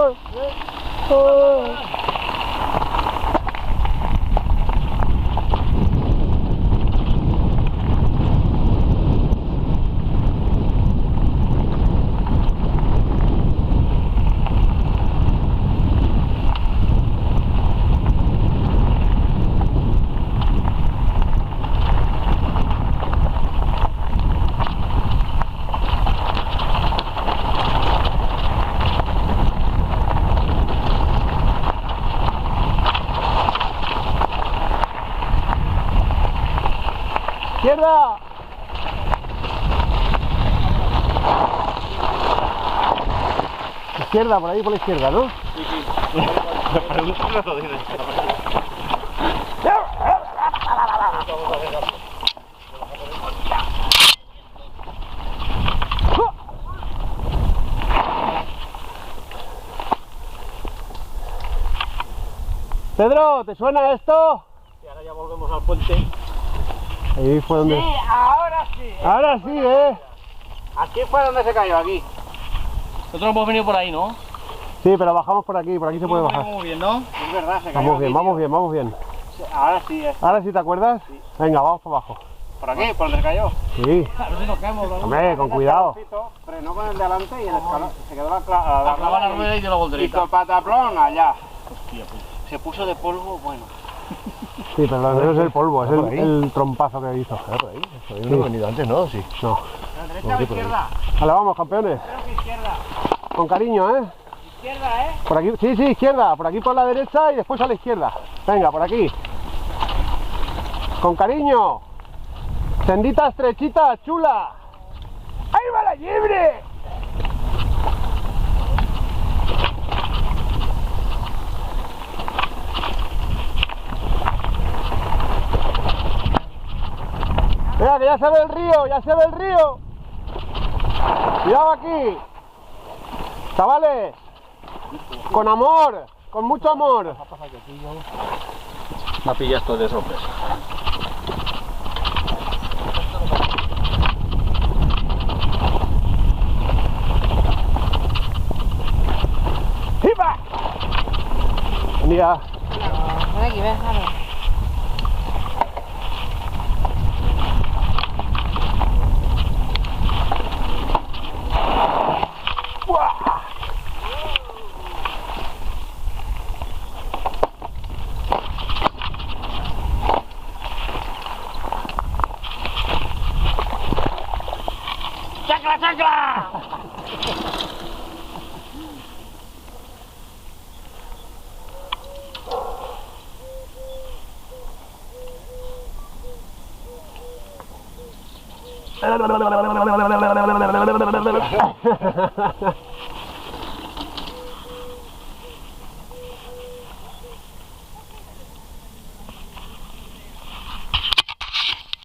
¡Oh! ¡Oh! ¡Izquierda! Izquierda, por ahí por la izquierda, ¿no? Sí, sí. Me pregunto no lo dices. Pedro, ¿te suena esto? Y ahora ya volvemos al puente. Ahí fue donde... Sí, ahora sí. Ahora sí, ¿eh? Aquí fue donde se cayó, aquí. Nosotros hemos venido por ahí, ¿no? Sí, pero bajamos por aquí se puede bajar. Muy bien, ¿no? Es verdad, se cayó. Vamos bien, aquí, vamos tío. bien, vamos bien. Ahora sí, ¿Ahora sí te acuerdas? Sí. Venga, vamos para abajo. ¿Por aquí? ¿Por donde se cayó? Sí. A ver si nos caemos. Hombre, con cuidado. Frenó con el delante y el escalón se quedó la rueda y dio la voltereta. Hizo pataplón allá. Hostia, puta. Se puso de polvo, bueno. Sí, pero lo de menos es el polvo, es el trompazo que hizo. Por ahí. No he venido antes, ¿no? Sí. No. ¿A la derecha o izquierda? Vale, vamos, campeones. Creo que izquierda. Con cariño, ¿eh? Izquierda, ¿eh? Por aquí, sí, izquierda. Por aquí por la derecha y después a la izquierda. Venga, por aquí. Con cariño. Sendita estrechita, chula. ¡Ahí va la liebre! Venga, que ya se ve el río, ya se ve el río. Cuidado aquí. Chavales, con amor, con mucho amor. Me pillas todo de sorpresa. ¡Hipa! Buen día. Ven aquí, ven, dale. ¡Chancla, chancla!